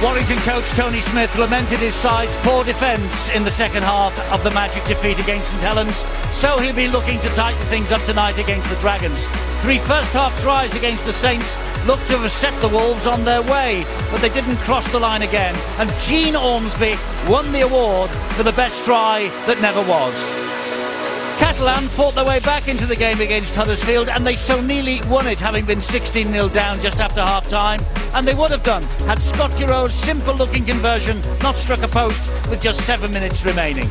Warrington coach Tony Smith lamented his side's poor defence in the second half of the Magic defeat against St Helens, so he'll be looking to tighten things up tonight against the Dragons. 3 first-half tries against the Saints looked to have set the Wolves on their way, but they didn't cross the line again, and Gene Ormsby won the award for the best try that never was. Catalan fought their way back into the game against Huddersfield, and they so nearly won it, having been 16-0 down just after half-time, and they would have done had Scott Giroud's simple-looking conversion not struck a post with just 7 minutes remaining.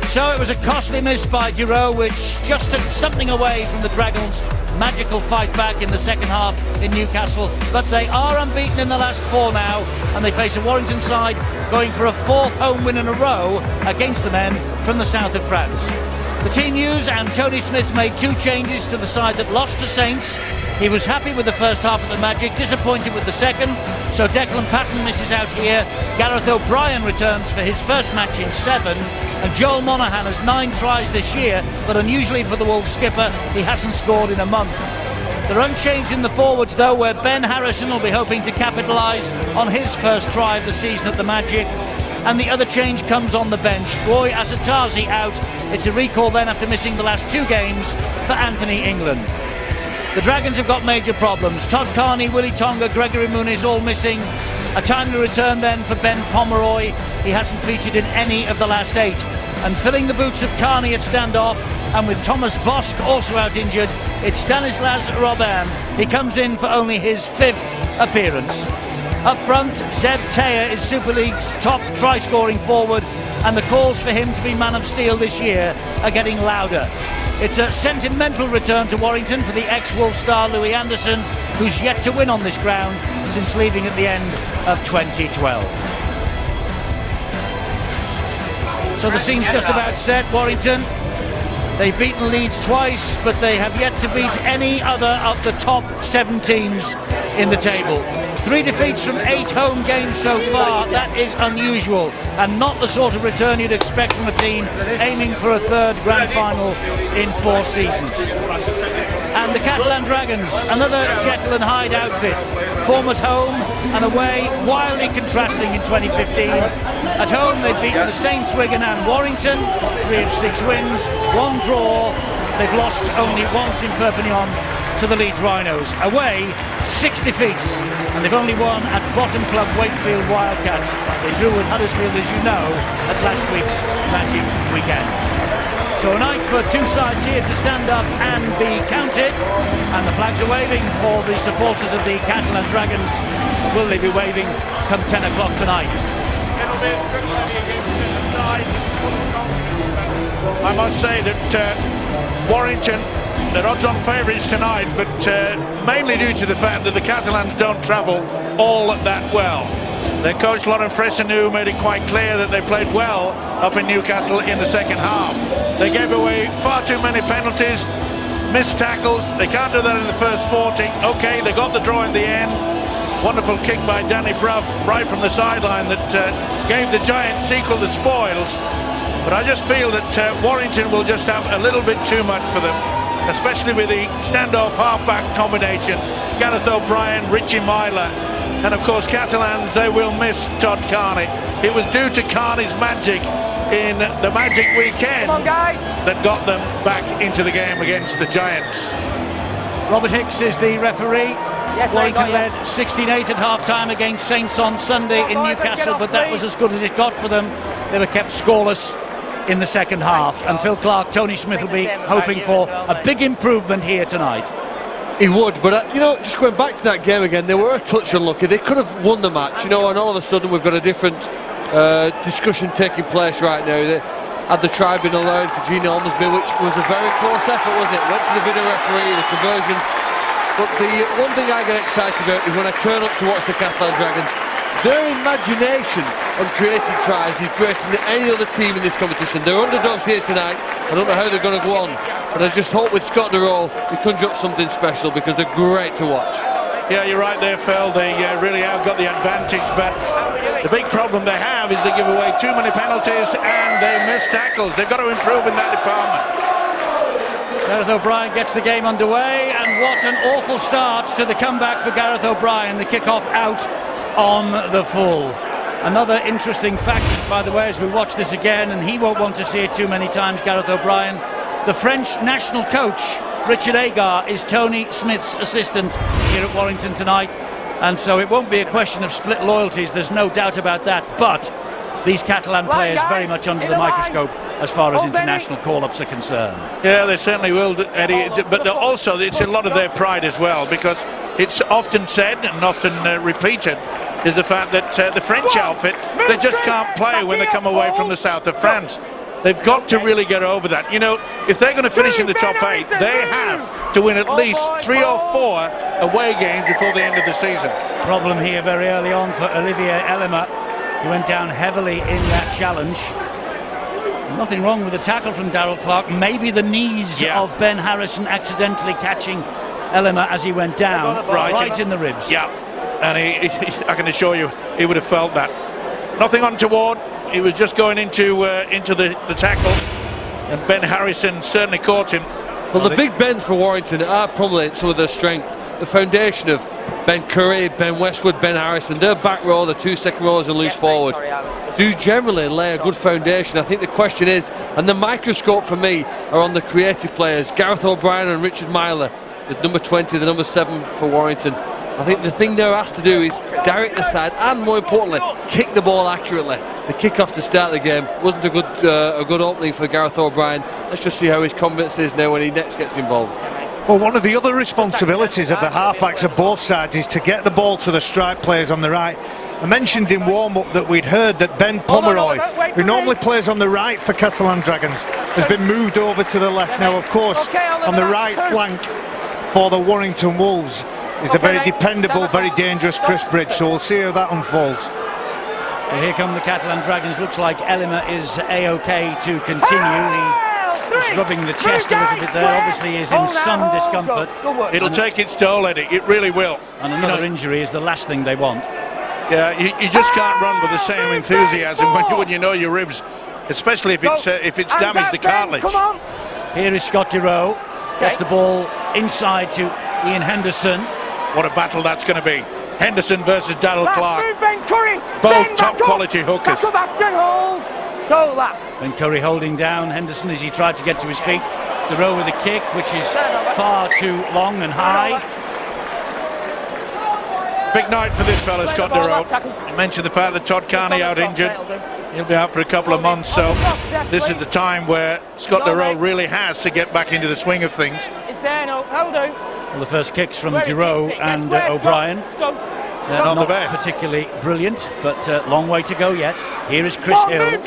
So it was a costly miss by Giroud, which just took something away from the Dragons' magical fight back in the second half in Newcastle, but they are unbeaten in the last 4 now, and they face a Warrington side going for a 4th home win in a row against the men from the south of France. The team news, and Tony Smith made 2 changes to the side that lost to Saints. He was happy with the first half of the Magic, disappointed with the second, so Declan Patton misses out here. Gareth O'Brien returns for his first match in 7, and Joel Monaghan has 9 tries this year, but unusually for the Wolves skipper, he hasn't scored in a month. They're unchanged in the forwards though, where Ben Harrison will be hoping to capitalise on his first try of the season at the Magic. And the other change comes on the bench. Roy Asatazi out. It's a recall then after missing the last 2 games for Anthony England. The Dragons have got major problems. Todd Carney, Willie Tonga, Gregory Muniz all missing. A timely return then for Ben Pomeroy. He hasn't featured in any of the last 8. And filling the boots of Carney at standoff, and with Thomas Bosk also out injured, it's Stanislas Robin. He comes in for only his 5th appearance. Up front, Zeb Teya is Super League's top try-scoring forward, and the calls for him to be man of steel this year are getting louder. It's a sentimental return to Warrington for the ex-Wolves star Louis Anderson, who's yet to win on this ground since leaving at the end of 2012. So the scene's just about set. Warrington, they've beaten Leeds twice, but they have yet to beat any other of the top 7 teams in the table. 3 defeats from 8 home games so far. That is unusual, and not the sort of return you'd expect from a team aiming for a 3rd grand final in 4 seasons. And the Catalan Dragons, another Jekyll and Hyde outfit. Form at home and away, wildly contrasting in 2015. At home they've beaten the Saints, Wigan and Warrington, 3 of 6 wins, 1 draw. They've lost only once in Perpignan to the Leeds Rhinos. Away, 6 defeats, and they've only won at bottom club Wakefield Wildcats. They drew with Huddersfield, as you know, at last week's Magic weekend. So a night for 2 sides here to stand up and be counted, and the flags are waving for the supporters of the Catalan Dragons. Will they be waving come 10 o'clock tonight? I must say that Warrington, they're odds-on favourites tonight, but mainly due to the fact that the Catalans don't travel all that well. Their coach Laurent Fresneau made it quite clear that they played well up in Newcastle in the second half. They gave away far too many penalties, missed tackles. They can't do that in the first 40. Okay, they got the draw in the end. Wonderful kick by Danny Brough right from the sideline that gave the Giants equal the spoils. But I just feel that Warrington will just have a little bit too much for them, especially with the standoff halfback combination, Gareth O'Brien, Richie Myler, and of course Catalans, they will miss Todd Carney. It was due to Carney's magic in the Magic weekend that got them back into the game against the Giants. Robert Hicks is the referee. Yes, Warrington led 16-8 at half-time against Saints on Sunday in Newcastle, but that was as good as it got for them. They were kept scoreless in the second half, and Phil Clark, Tony Smith will be hoping for a big improvement here tonight. He would, but just going back to that game again, they were a touch unlucky. They could have won the match, and all of a sudden we've got a different discussion taking place right now. They had the try been allowed for Gene Ormsby, which was a very close effort, wasn't it? Went to the video referee, the conversion. But the one thing I get excited about is when I turn up to watch the Catalan Dragons, their imagination on creating tries is greater than any other team in this competition. They're underdogs here tonight. I don't know how they're going to go on, but I just hope with Scott Durrell they conjure up something special, because they're great to watch. Yeah, you're right there, Phil. They really have got the advantage, but the big problem they have is they give away too many penalties and they miss tackles. They've got to improve in that department. Gareth O'Brien gets the game underway, and what an awful start to the comeback for Gareth O'Brien. The kick-off out on the full. Another interesting fact, by the way, as we watch this again, and he won't want to see it too many times, Gareth O'Brien, the French national coach, Richard Agar, is Tony Smith's assistant here at Warrington tonight, and so it won't be a question of split loyalties, there's no doubt about that, but these Catalan players very much under the microscope as far as international call-ups are concerned. Yeah, they certainly will, Eddie, but also it's a lot of their pride as well, because it's often said and often repeated is the fact that the French outfit, they just can't play when they come away from the south of France. They've got to really get over that. You know, if they're going to finish in the top 8, they have to win at least 3 or 4 away games before the end of the season. Problem here very early on for Olivier Elema, who went down heavily in that challenge. Nothing wrong with the tackle from Darrell Clark. Maybe the knees of Ben Harrison accidentally catching Elema as he went down, right in the ribs. Yeah, and I can assure you, he would have felt that. Nothing untoward. He was just going into the tackle, and Ben Harrison certainly caught him. Well, the big Bens for Warrington are probably some of their strength. The foundation of Ben Curry, Ben Westwood, Ben Harrison, their back row, the 2 second rows and loose forward, do generally lay a good foundation. I think the question is, and the microscope for me are on the creative players, Gareth O'Brien and Richard Myler, with number 20, the number 7 for Warrington. I think the thing they're asked to do is direct the side and, more importantly, kick the ball accurately. The kick-off to start the game wasn't a good opening for Gareth O'Brien. Let's just see how his confidence is now when he next gets involved. Well, one of the other responsibilities of the halfbacks of both sides is to get the ball to the strike players on the right. I mentioned in warm-up that we'd heard that Ben Pomeroy, who normally plays on the right for Catalan Dragons, has been moved over to the left. Now, of course, on the right flank for the Warrington Wolves is the very dependable, very dangerous Chris Bridge, so we'll see how that unfolds. Well, here come the Catalan Dragons. Looks like Elema is A-OK to continue. He's rubbing the chest a little bit there. Obviously is in some discomfort. It'll take its toll, Eddie. It really will. And another injury is the last thing they want. Yeah, you just can't run with the same enthusiasm when you know your ribs, especially if it's damaged the cartilage. Here is Scott Giroux. Gets the ball inside to Ian Henderson. What a battle that's going to be. Henderson versus Darrell Clark. Both top quality hookers. Ben Curry holding down Henderson as he tried to get to his feet. Giroux with a kick which is far too long and high. Big night for this fella, Scott Giroux. You mentioned the fact that Todd Carney out injured. He'll be out for a couple of months, so this is the time where Scott Giroux really has to get back into the swing of things. Well, the first kicks from Giroux and O'Brien. They're not the best. Particularly brilliant, but long way to go yet. Here is Chris Hill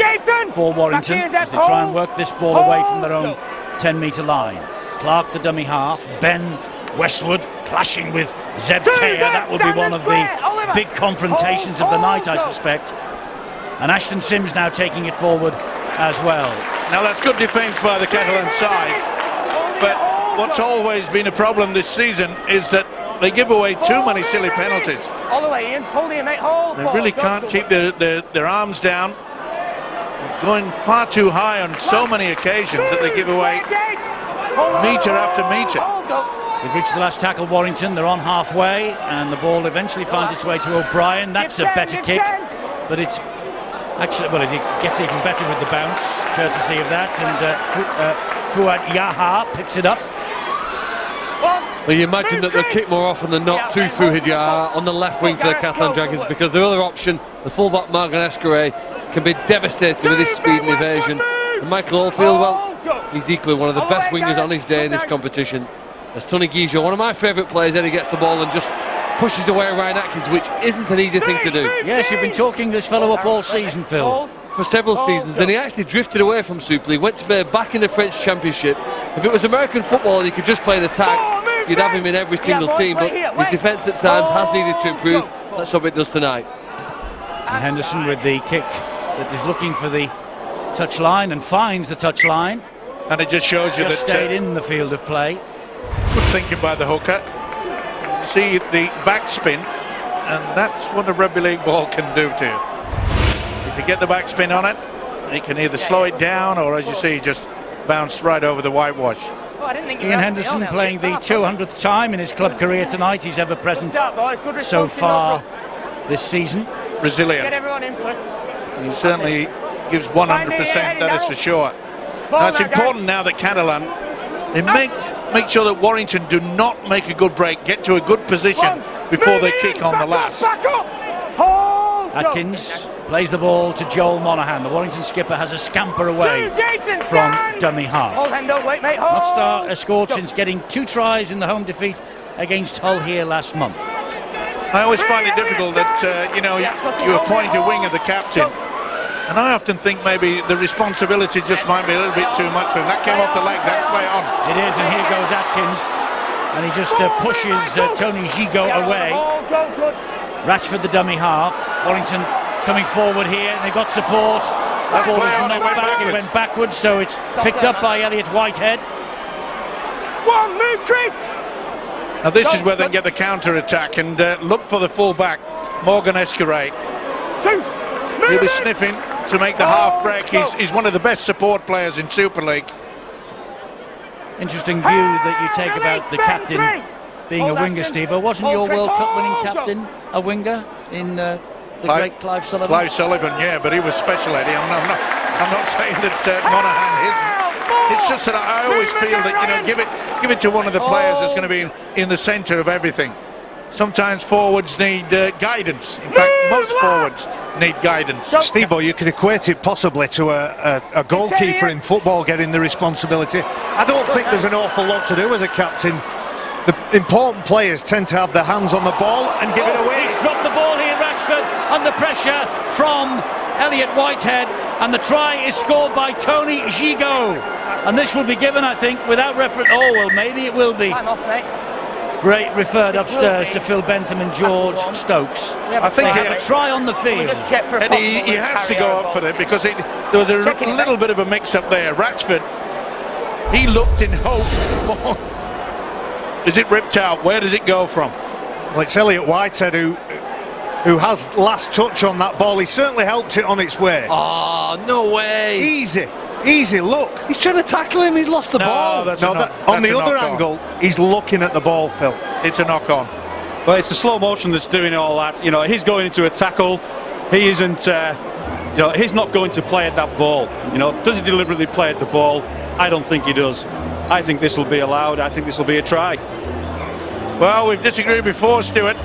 for Warrington as they try and work this ball away from their own 10-metre line. Clark, the dummy half. Ben Westwood clashing with Zeb Taylor. That will be one of the big confrontations of the night, I suspect. And Ashton Sims now taking it forward as well. Now that's good defence by the Catalan side, but what's always been a problem this season is that they give away too many silly penalties. They really can't keep their arms down. They're going far too high on so many occasions that they give away metre after metre. They've reached the last tackle, Warrington. They're on halfway, and the ball eventually finds its way to O'Brien. That's a better kick, but it's actually, well, it gets even better with the bounce, courtesy of that, and Fouad Yaha picks it up. Well, you imagine that they'll kick more often than not to Fouad Yaha on the left wing for the Catalan Dragons, because their other option, the fullback Margan Escaré, can be devastated with his speed and evasion. And Michael Oldfield, well, he's equally one of the best wingers on his day in this competition. As Tony Guijo, one of my favourite players, Eddie gets the ball and just pushes away Ryan Atkins, which isn't an easy thing to do. Yes, you've been talking this fellow up all season, Phil. For several seasons, and he actually drifted away from Super League, went to play back in the French Championship. If it was American football and he could just play the tag, you'd have him in every single team, but his defence at times has needed to improve. Let's hope it does tonight. And Henderson with the kick that is looking for the touch line and finds the touch line. And it just shows you that stayed in the field of play. Good thinking by the hooker. See the backspin, and that's what a rugby league ball can do to you. If you get the backspin on it, it can either slow it down or, as you see, just bounce right over the whitewash. Ian Henderson playing the 200th time in his club career tonight. He's ever present so far this season. Resilient. Get everyone in, please. He certainly gives 100%, that is for sure. Now it's important now that Catalan, they make sure that Warrington do not make a good break, get to a good position before they kick on the last. Atkins plays the ball to Joel Monaghan. The Warrington skipper has a scamper away from dummy half. Not scored since getting 2 tries in the home defeat against Hull here last month. I always find it difficult that you appoint a winger the captain, and I often think maybe the responsibility just might be a little bit too much for him. That came off the leg, that's play on. It is, and here goes Atkins, and he just pushes Tony Gigot away. Rashford the dummy half. Warrington coming forward here, and they've got support. The ball is knocked back, it went backwards, so it's picked up by Elliot Whitehead. Move, Chris! Now this is where they get the counter-attack, and look for the full-back, Morgan Escarate. He'll be sniffing to make the half break. He's one of the best support players in Super League. Interesting view that you take about the captain being a winger, Steve. Wasn't your World Cup winning captain a winger in the great Clive Sullivan? Clive Sullivan, yeah, but he was special, Eddie. I'm not saying that Monaghan isn't. It's just that I always feel that give it to one of the players that's going to be in the centre of everything. Sometimes forwards need guidance. In fact, most forwards need guidance. Steve-o, you could equate it possibly to a goalkeeper in football getting the responsibility. I don't think there's an awful lot to do as a captain. The important players tend to have their hands on the ball and give it away. He's dropped the ball here, Rashford, under pressure from Elliot Whitehead, and the try is scored by Tony Gigot. And this will be given, I think, without reference. Oh, well, maybe it will be. Great, referred upstairs to Phil Bentham and George Stokes. I think they have a try on the field. And he has to go up for it because there was a little bit of a mix-up there. Rashford, he looked in hope. Is it ripped out? Where does it go from? Well, it's Elliot Whitehead who has last touch on that ball. He certainly helped it on its way. Oh, no way. Easy, look. He's trying to tackle him, he's lost the ball. On the other angle, he's looking at the ball, Phil. It's a knock-on. Well, it's the slow motion that's doing all that. He's going into a tackle. He isn't, he's not going to play at that ball. Does he deliberately play at the ball? I don't think he does. I think this will be allowed. I think this will be a try. Well, we've disagreed before, Stuart,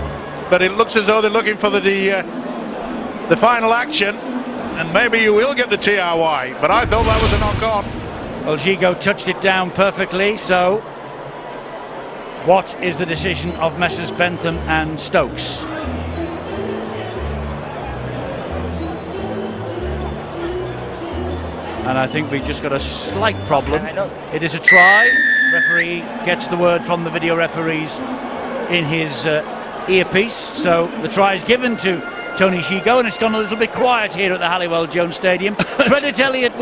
but it looks as though they're looking for the final action, and maybe you will get the TRY, but I thought that was a knock-on. Well, Gigot touched it down perfectly, so what is the decision of Messrs Bentham and Stokes? And I think we've just got a slight problem. It is a try. Referee gets the word from the video referees in his earpiece. So the try is given to Tony Gigot, and it's gone a little bit quiet here at the Halliwell Jones Stadium. Credit Elliot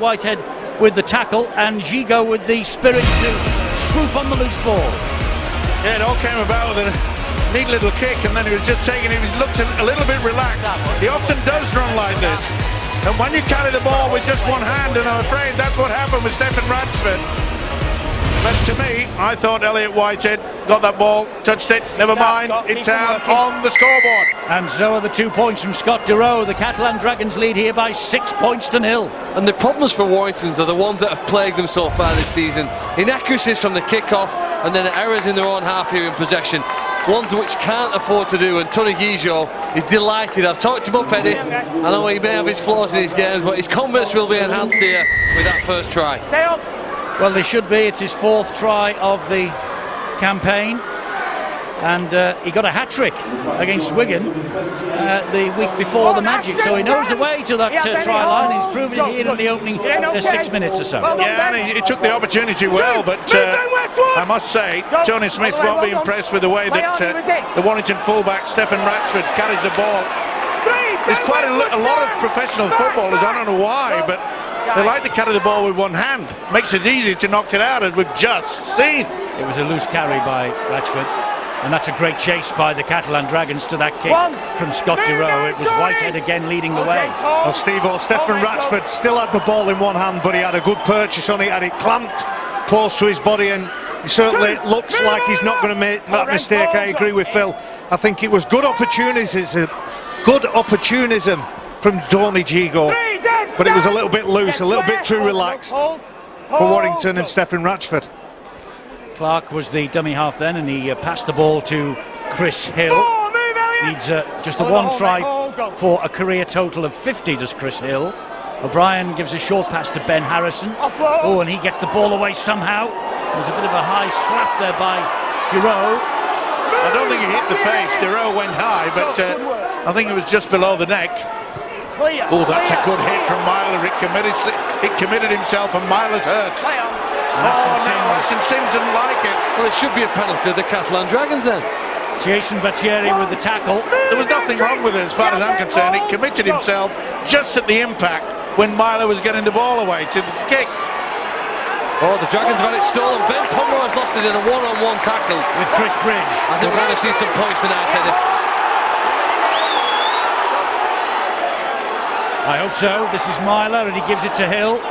Whitehead with the tackle, and Gigot with the spirit to swoop on the loose ball. Yeah, it all came about with a neat little kick, and then he was just taking it. He looked a little bit relaxed. He often does run like this. And when you carry the ball with just one hand, and I'm afraid that's what happened with Stephen Ratchford. But to me, I thought Elliot Whitehead got that ball, touched it, never mind, it's down on the scoreboard. And so are the 2 points from Scott Durow. The Catalan Dragons lead here by 6 points to 0. And the problems for Warringtons are the ones that have plagued them so far this season. Inaccuracies from the kick-off, and then errors in their own half here in possession. Ones which can't afford to do, and Tony Gigot is delighted. I've talked him up, Eddie. I know he may have his flaws in his games, but his confidence will be enhanced here with that first try. Well, they should be. It's his 4th try of the campaign, and he got a hat-trick against Wigan the week before the Magic, so he knows the way to that try line. He's proven it here in the opening 6 minutes or so. Yeah, and he took the opportunity well, but I must say, Tony Smith won't be impressed with the way that the Warrington fullback, Stephen Ratchford, carries the ball. There's quite a lot of professional footballers, I don't know why, but they like to carry the ball with one hand. Makes it easy to knock it out, as we've just seen. It was a loose carry by Ratchford, and that's a great chase by the Catalan Dragons to that kick from Scott Durow. It was Whitehead again leading the way. Well, Steve-o, Stephen Ratchford still had the ball in one hand, but he had a good purchase on it, had it clamped close to his body, and He certainly looks like he's not going to make that mistake. I agree with Phil. I think it was good opportunism from Tony Gigo, but it was a little bit loose, a little bit too relaxed for Warrington and Stephen Ratchford. Clark was the dummy half then, and he passed the ball to Chris Hill. Needs just the one try for a career total of 50, does Chris Hill. O'Brien gives a short pass to Ben Harrison. Oh, and he gets the ball away somehow. There's a bit of a high slap there by Giroux. I don't think he hit the face. Giroux went high, but I think it was just below the neck. Oh, that's a good hit from Myler. It committed himself, and Myler's hurt. Oh, no, Ashton Sims didn't like it. Well, it should be a penalty, the Catalan Dragons then. Jason Battieri with the tackle. There was nothing wrong with it as far as I'm concerned. It committed himself just at the impact when Myler was getting the ball away to the kick. Oh, the Dragons have had it stolen. Ben Pomeroy's lost it in a one-on-one tackle With Chris Bridge. I think we're going to see some points tonight, Eddie. I hope so. This is Myler, and he gives it to Hill.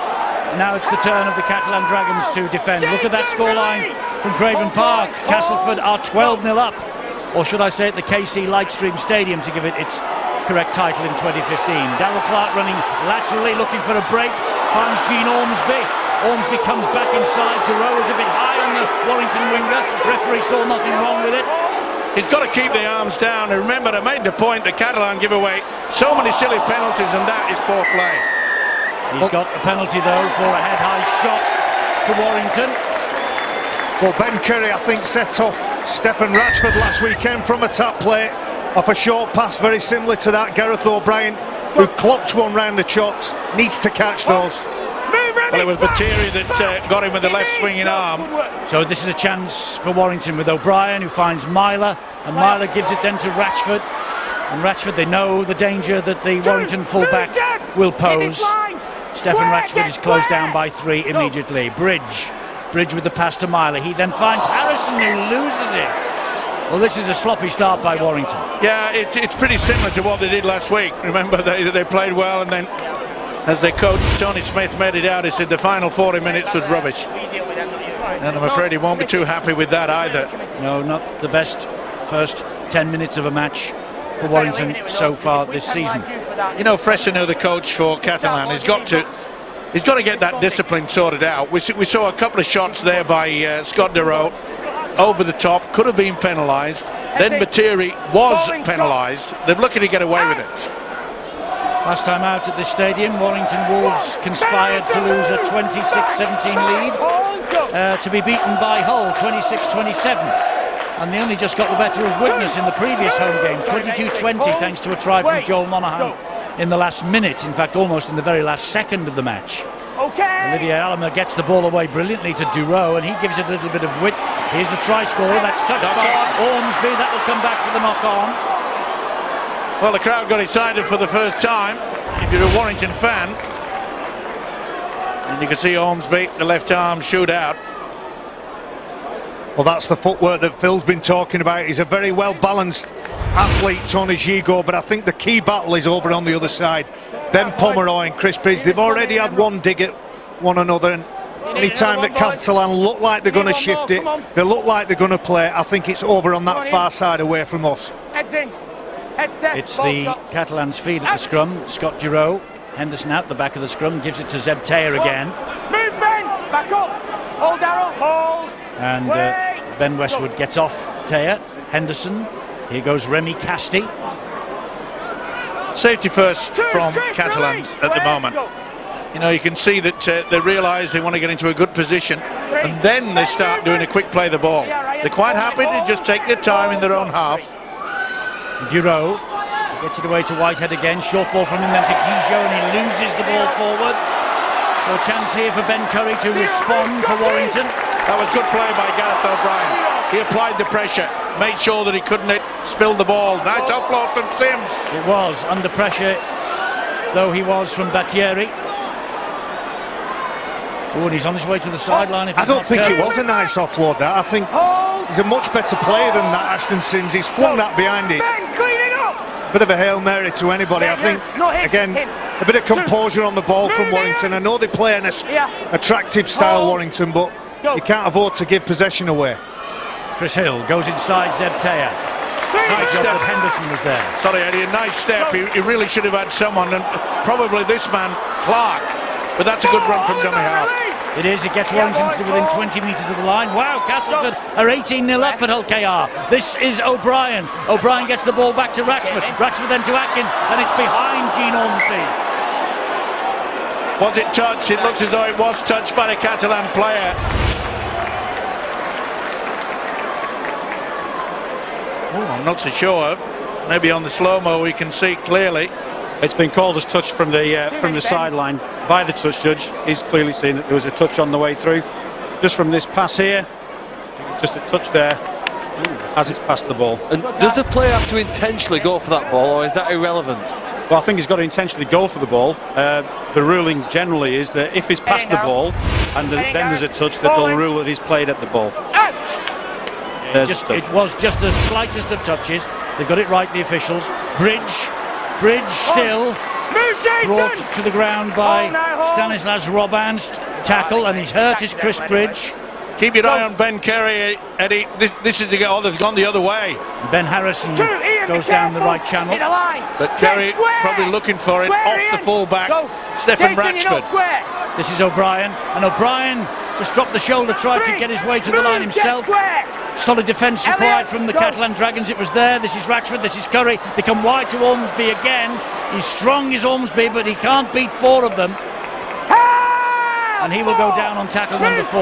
Now it's the turn of the Catalan Dragons to defend. Look at that scoreline from Craven Park. Castleford are 12-0 up. Or should I say at the KC Lightstream Stadium to give it its correct title in 2015. Darrell Clark running laterally, looking for a break. Finds Gene Ormsby. Ormsby comes back inside. Giroux is a bit high on the Warrington winger. Referee saw nothing wrong with it. He's got to keep the arms down. And remember, I made the point that Catalan give away so many silly penalties, and that is poor play. He's got a penalty though for a head-high shot to Warrington. Well, Ben Curry, I think, set off Stephen Ratchford last weekend from a tap play off a short pass, very similar to that. Gareth O'Brien, who clocked one round the chops, needs to catch those. Well, it was Battieri that got him with the left swinging arm. So this is a chance for Warrington with O'Brien, who finds Myler, and Myler gives it then to Ratchford. And Ratchford, they know the danger that the Warrington fullback will pose. Stephen Ratchford is closed down by 3 immediately. Bridge with the pass to Myler. He then finds Harrison, who loses it. Well, this is a sloppy start by Warrington. Yeah, it's pretty similar to what they did last week. Remember, they played well, and then as their coach Tony Smith made it out, he said the final 40 minutes was rubbish. And I'm afraid he won't be too happy with that either. No, not the best first 10 minutes of a match for Warrington so far this season. You know, Fressino, the coach for Catalan, he's got to get that discipline sorted out. We saw a couple of shots there by Scott Deroe over the top, could have been penalised. Then Battieri was penalised. They're lucky to get away with it. Last time out at this stadium, Warrington Wolves conspired to lose a 26-17 lead, to be beaten by Hull 26-27. And they only just got the better of Widnes in the previous home game, 22-20, thanks to a try from Joel Monaghan in the last minute, in fact almost in the very last second of the match. Olivier Alamer gets the ball away brilliantly to Dureau, and he gives it a little bit of width. Here's the try scorer, that's touched by Ormsby. That will come back for the knock-on. Well, the crowd got excited for the first time. If you're a Warrington fan, and you can see Ormsby, the left arm, shoot out. Well, that's the footwork that Phil's been talking about. He's a very well-balanced athlete, Tony Gigo, but I think the key battle is over on the other side. Ben Pomeroy and Chris Bridge, they've already had one dig at one another, and any time that Catalan look like they're going to shift it, they look like they're going to play, I think it's over on that far side away from us. It's the Catalans' feed at the scrum. Scott Giroux, Henderson out the back of the scrum, gives it to Zeb Taylor again. Move, Ben! Back up! Hold, Darrell, hold! And Ben Westwood gets off Taylor. Henderson. Here goes Remy Casti. Safety first from Catalans at the moment. You know, you can see that they realise they want to get into a good position, and then they start doing a quick play the ball. They're quite happy to just take their time in their own half. Giroux gets it away to Whitehead again. Short ball from him then to Guijo, and he loses the ball forward. So a chance here for Ben Curry to respond for Warrington. That was good play by Gareth O'Brien. He applied the pressure, made sure that he couldn't spill the ball. Nice offload from Sims. It was under pressure, though he was, from Battieri. Oh, and he's on his way to the sideline. I don't think it was a nice offload, that. I think he's a much better player than that, Ashton Sims. He's flung that behind him. Bit of a Hail Mary to anybody. I think, again, a bit of composure on the ball from Warrington. I know they play an attractive style, Warrington, but You can't afford to give possession away. Chris Hill goes inside Zeb Taylor. Nice step. Henderson was there. Sorry, Eddie, a nice step. He really should have had someone, and probably this man, Clark. But that's a good run from dummy half. It is, it gets Warrington to within 20 metres of the line. Wow, Castleford are 18-0 up at Hull KR. This is O'Brien. O'Brien gets the ball back to Ratchford. Ratchford then to Atkins, and it's behind Gene Ormsby. Was it touched? It looks as though it was touched by the Catalan player. Oh, I'm not so sure. Maybe on the slow-mo we can see clearly. It's been called as touch from the sideline by the touch judge. He's clearly seen that there was a touch on the way through. Just from this pass here, it's just a touch there as it's passed the ball. And does the player have to intentionally go for that ball, or is that irrelevant? Well, I think he's got to intentionally go for the ball. The ruling generally is that if he's passed the ball and then there's a touch, that they'll rule that he's played at the ball. It was just the slightest of touches. They've got it right, the officials. Bridge still brought to the ground by Stanislas Robans. Tackle, and he's hurt is Chris Bridge. Keep your eye on Ben Kerry, Eddie. This is they've gone the other way. Ben Harrison goes down the right channel. But Kerry probably looking for it off the full-back, Stephen Ratchford. This is O'Brien, and O'Brien just dropped the shoulder, tried to get his way to the line himself. Solid defence required from the Catalan Dragons. It was there. This is Ratchford, this is Curry. They come wide to Ormsby again. He's strong as Ormsby, but he can't beat four of them. And he will go down on tackle number 4.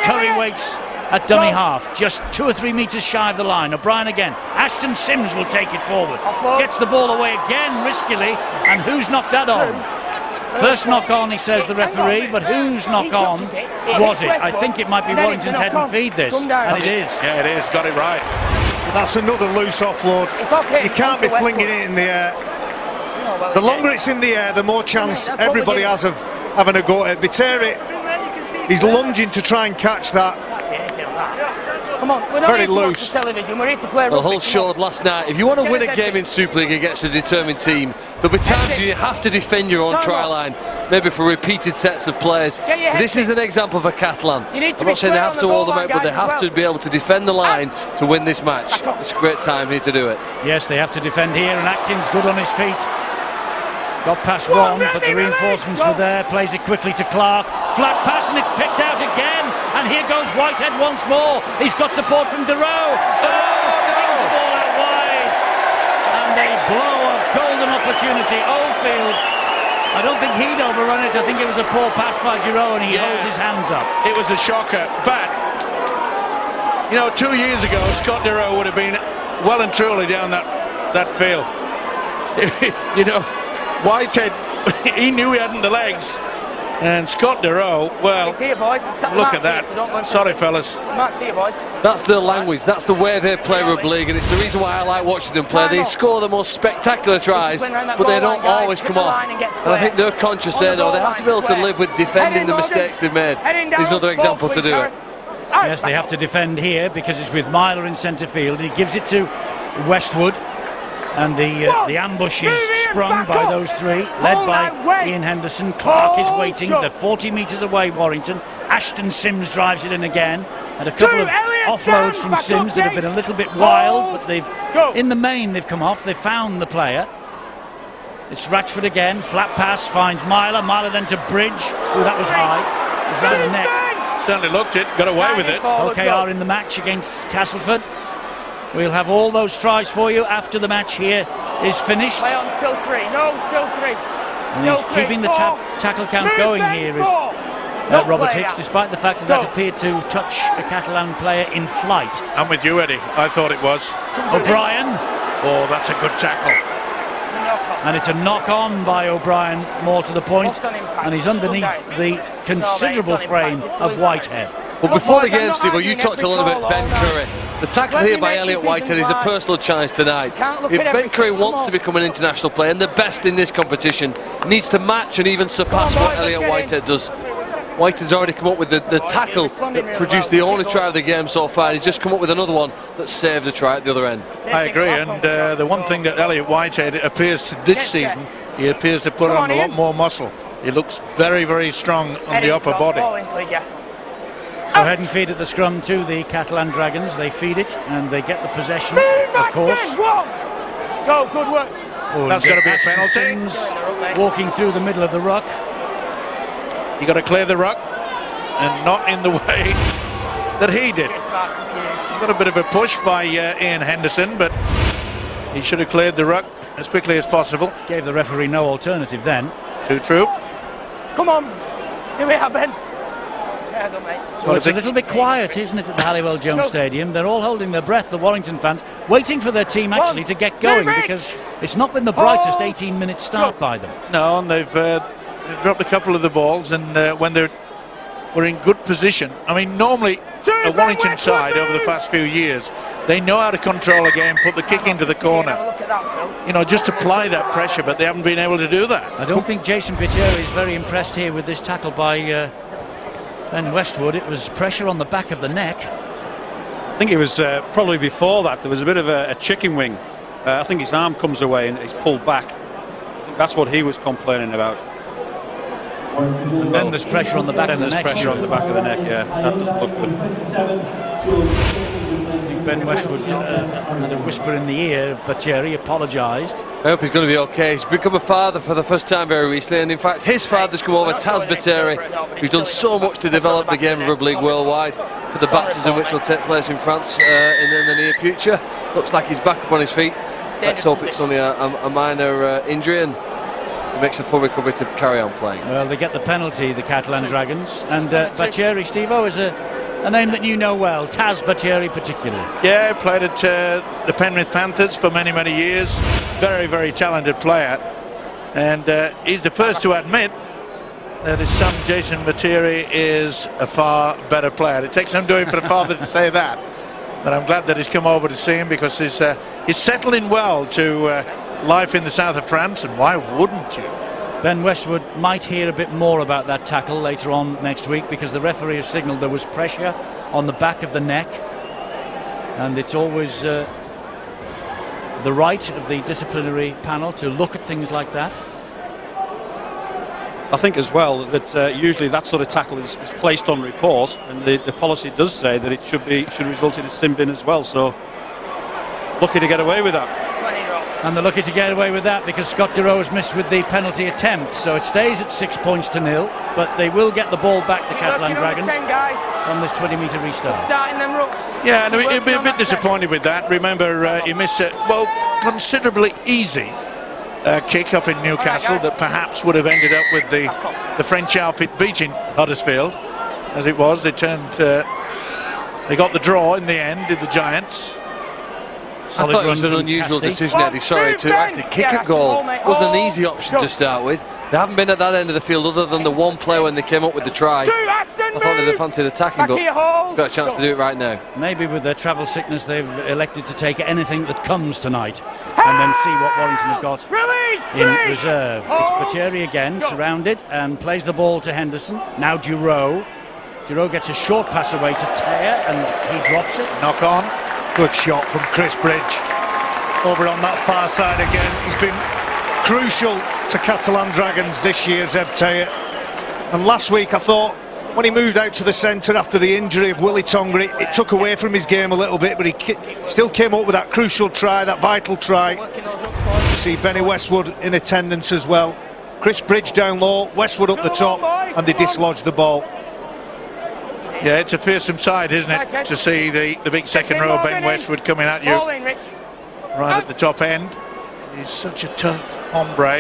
Curry waits at dummy half, just 2 or 3 metres shy of the line. O'Brien again. Ashton Sims will take it forward. Gets the ball away again, riskily. And who's knocked that on? First knock on, he says, the referee, but whose knock on was it? I think it might be Warrington's head and feed this, and it is. Yeah, it is, got it right. That's another loose offload. You can't be flinging it in the air. The longer it's in the air, the more chance everybody has of having a go at it. Viteri, he's lunging to try and catch that. Come on, we're not Very here to watch loose. the television, we're here to play Well, rugby. Hull showed last night, if you want to win a game in Super League against a determined team, there'll be times you have to defend your own try line, maybe for repeated sets of players. This is an example of a Catalan. I'm not saying they have to hold them out, but they have to be able to defend the line to win this match. It's a great time here to do it. Yes, they have to defend here, and Atkins good on his feet. Got past one, but the reinforcements were there. Plays it quickly to Clark. Flat pass, and it's picked out again. And here goes Whitehead once more. He's got support from Deroe. Flings the ball out wide. And they blow a golden opportunity. Oldfield, I don't think he'd overrun it. I think it was a poor pass by Deroe, and he holds his hands up. It was a shocker. But, 2 years ago, Scott Deroe would have been well and truly down that field. Whitehead, he knew he hadn't the legs, and Scott Deroe, well, look at that. Sorry, fellas. That's their language, that's the way they play rugby league, and it's the reason why I like watching them play. They score the most spectacular tries, but they don't always come off. And I think they're conscious there now. They have to be able to live with defending the mistakes they've made. There's another example to do it. Yes, they have to defend here because it's with Myler in centre field. He gives it to Westwood. And the ambush is sprung by those three, led by Ian Henderson. Clark is waiting. They're 40 metres away, Warrington. Ashton Sims drives it in again. And a couple of offloads from Sims that have been a little bit wild, but in the main, they've come off. They've found the player. It's Ratchford again. Flat pass finds Myler. Myler then to Bridge. Oh, that was high. It was round the neck. Certainly looked it, got away with it. OKR in the match against Castleford. We'll have all those tries for you after the match here is finished. Play on, still 3. No, still 3. And he's keeping the tackle count going here is Robert Hicks, despite the fact that appeared to touch a Catalan player in flight. I'm with you, Eddie. I thought it was. O'Brien. Oh, that's a good tackle. And it's a knock-on by O'Brien, more to the point. And he's underneath the considerable frame of Whitehead. Well, before the game, Steve, you talked a little bit about Ben Curry. The tackle here by Elliot Whitehead is a personal challenge tonight. If Ben Curry wants to become an international player and the best in this competition, needs to match and even surpass what Elliot Whitehead does. Whitehead's already come up with the tackle that produced the only try of the game so far. He's just come up with another one that saved a try at the other end. I agree, and the one thing that Elliot Whitehead appears to this season, he appears to put on a lot more muscle. He looks very, very strong on the upper body. So head and feed at the scrum to the Catalan Dragons. They feed it and they get the possession, of course. Go, good work. That's got to be a penalty. Sims walking through the middle of the ruck. You got to clear the ruck and not in the way that he did. Got a bit of a push by Ian Henderson, but he should have cleared the ruck as quickly as possible. Gave the referee no alternative then. Too true. Come on. Here we are, Ben. Yeah, done, mate. So it's a little bit quiet, isn't it, at the Halliwell Jones Stadium? They're all holding their breath, the Warrington fans, waiting for their team actually to get going, because it's not been the brightest 18-minute start by them. No, and they've dropped a couple of the balls, and when they were in good position. I mean, normally a Warrington side over the past few years, they know how to control a game, put the kick into the corner, you know, just apply that pressure, but they haven't been able to do that. I don't think Jason Picheri is very impressed here with this tackle by Ben Westwood. It was pressure on the back of the neck. I think it was probably before that. There was a bit of a chicken wing. I think his arm comes away and he's pulled back. I think that's what he was complaining about. And then there's pressure on the back of the neck. Then there's pressure on the back of the neck, yeah. That doesn't look good. I think Ben Westwood had a whisper in the ear of Picheri, apologised. I hope he's going to be okay. He's become a father for the first time very recently, and in fact his father's come over, Taz Picheri, who's done so much to develop the game of rugby league worldwide, for the baptism which will take place in France in the near future. Looks like he's back up on his feet. Let's hope it's only a minor injury and it makes a full recovery to carry on playing. Well, they get the penalty, the Catalan Dragons, and Picheri, Steve-O, is a name that you know well, Taz Picheri particularly. Yeah, played at the Penrith Panthers for many, many years. Very, very talented player. And he's the first to admit that his son, Jason Picheri, is a far better player. It takes some doing for the father to say that. But I'm glad that he's come over to see him, because he's settling well to life in the south of France, and why wouldn't you? Ben Westwood might hear a bit more about that tackle later on next week, because the referee has signalled there was pressure on the back of the neck, and it's always the right of the disciplinary panel to look at things like that. I think as well that usually that sort of tackle is placed on report, and the policy does say that it should result in a sin bin as well, so lucky to get away with that. And they're lucky to get away with that, because Scott Durow has missed with the penalty attempt, so it stays at 6 points to 0, but they will get the ball back, the Catalan Dragons, on this 20-metre restart. Yeah, and he'll be a bit disappointed with that. Remember, he missed a considerably easy kick up in Newcastle that perhaps would have ended up with the French outfit beating Huddersfield. As it was, they got the draw in the end, did the Giants. I thought it was an unusual decision, Eddie, sorry, to actually kick a goal. It wasn't an easy option to start with. They haven't been at that end of the field other than the one play when they came up with the try. I thought they'd have fancied attacking, but got a chance to do it right now. Maybe with their travel sickness they've elected to take anything that comes tonight and then see what Warrington have got in reserve. It's Picheri again, surrounded, and plays the ball to Henderson. Now Durow. Durow gets a short pass away to Tear, and he drops it. Knock on. Good shot from Chris Bridge. Over on that far side again. He's been crucial to Catalan Dragons this year, Zeb Tear. And last week I thought, when he moved out to the centre after the injury of Willie Tonga, it took away from his game a little bit, but he still came up with that crucial try, that vital try. You see Benny Westwood in attendance as well. Chris Bridge down low, Westwood up the top, and they dislodged the ball. Yeah, it's a fearsome side, isn't it, to see the big second row, Ben Westwood coming at you right at the top end. He's such a tough hombre.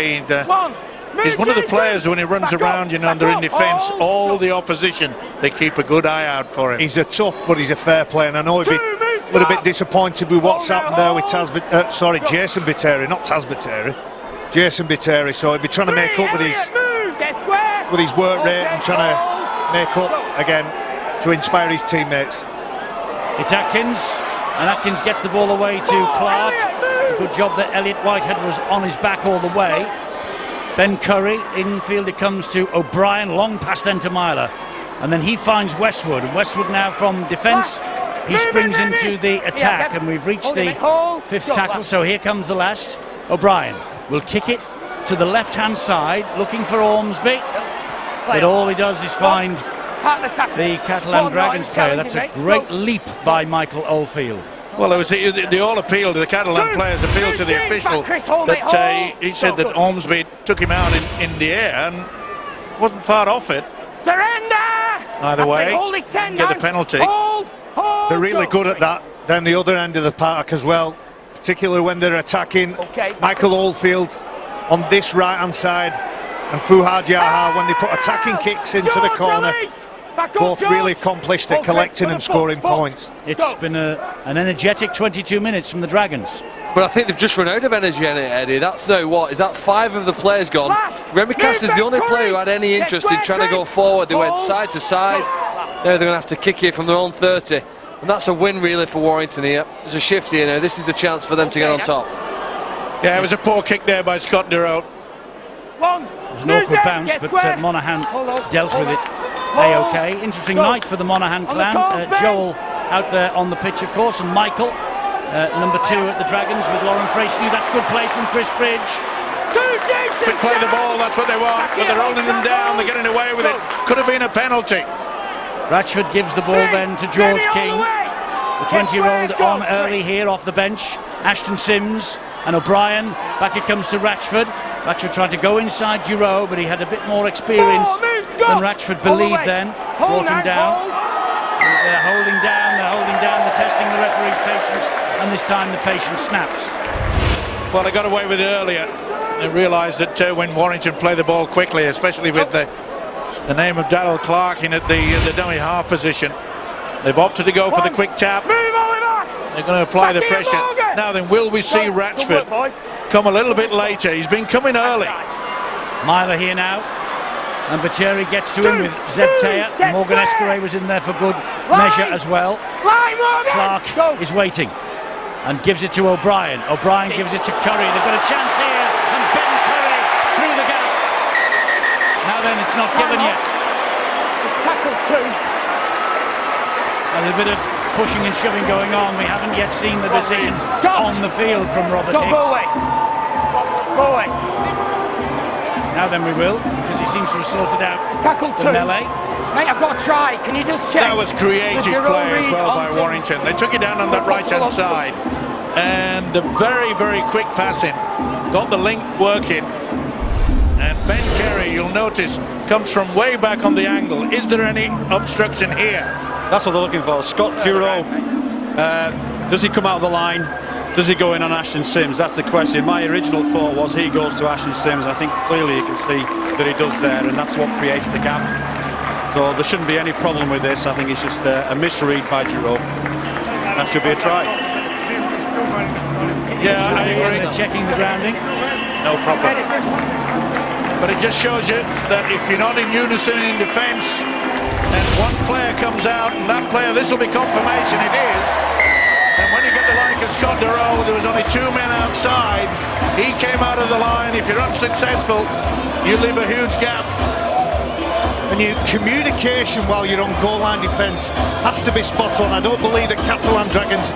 He's one of the players when he runs around, you know, and they're in defence, all the opposition, they keep a good eye out for him. He's a tough, but he's a fair player, and I know he'd be a little bit disappointed with what's happened there with Jason Picheri, not Taz Picheri, Jason Picheri. So he'd be trying to make up with his work rate and trying to make up again to inspire his teammates. It's Atkins, and Atkins gets the ball away to Clark. A good job that Elliot Whitehead was on his back all the way. Ben Curry, infield it comes to O'Brien, long pass then to Myler. And then he finds Westwood, and Westwood now from defence, he springs into the attack, and we've reached the fifth tackle, so here comes the last. O'Brien will kick it to the left-hand side, looking for Ormsby, but all he does is find part of the tackle. the Catalan One Dragons line, player. That's a challenging, great mate. leap by Michael Oldfield. Well, it was the all appeal to the Catalan players appealed to the official that he said that Ormsby took him out in the air and wasn't far off it. Surrender! Either way, get get the penalty. They're really good at that down the other end of the park as well, particularly when they're attacking. Okay. Michael Oldfield on this right hand side and Fuhad Yaha when they put attacking kicks into the corner. Both really accomplished at collecting and scoring points. It's been an energetic 22 minutes from the Dragons. But I think they've just run out of energy in it, Eddie. That's now what? Is that 5 of the players gone? Remy Caster's the only player who had any interest in trying to go forward. They went side to side. Now they're going to have to kick it from their own 30. And that's a win really for Warrington here. There's a shift here now. This is the chance for them to get on top. Yeah, it was a poor kick there by Scott Duro. It was an awkward bounce, but Monaghan dealt with it A-OK. Interesting night for the Monaghan clan. Joel out there on the pitch, of course, and Michael, number 2 at the Dragons with Lauren Freystew. That's good play from Chris Bridge. Quick play the ball, that's what they want, but they're holding them down, they're getting away with it. Could have been a penalty. Ratchford gives the ball then to George King. The 20-year-old on early here off the bench. Ashton Sims and O'Brien. Back it comes to Ratchford. Ratchford tried to go inside Giroud, but he had a bit more experience than Ratchford believed then. Brought him down. They're holding down, they're testing the referee's patience, and this time the patience snaps. Well, they got away with it earlier. They realised that when Warrington play the ball quickly, especially with the name of Darryl Clark in at the dummy half position, they've opted to go for the quick tap. They're going to apply the pressure. Now then, will we see Ratchford come a little bit later? He's been coming early. Myler here now, and Bacheri gets to him with Zeb Teya. Morgan Escaray was in there for good measure as well. Clark is waiting and gives it to O'Brien. O'Brien gives it to Curry. They've got a chance here, and Ben Curry through the gap. Now then, it's not given yet. Tackle 2. There's a bit of pushing and shoving going on. We haven't yet seen the decision on the field from Robert Hicks. Go away. Go away. Now then we will, because he seems to have sorted out Tackle the 2. melee. Mate, I've got to try. Can you just check? That was creative play as well by Warrington. They took it down on that right-hand side. And the very, very quick passing got the link working. And Ben Kerry, you'll notice, comes from way back on the angle. Is there any obstruction here? That's what they're looking for. Scott Giroud, does he come out of the line? Does he go in on Ashton Sims? That's the question. My original thought was he goes to Ashton Sims. I think clearly you can see that he does there, and that's what creates the gap. So there shouldn't be any problem with this. I think it's just a misread by Giroud. That should be a try. Yeah, I agree. They're checking the grounding. No problem. But it just shows you that if you're not in unison in defence, and one player comes out, and that player, this will be confirmation it is, and when you get the like of Scott Duro, there was only 2 men outside, he came out of the line. If you're unsuccessful, you leave a huge gap. And communication while you're on goal line defence has to be spot on. I don't believe that Catalan Dragons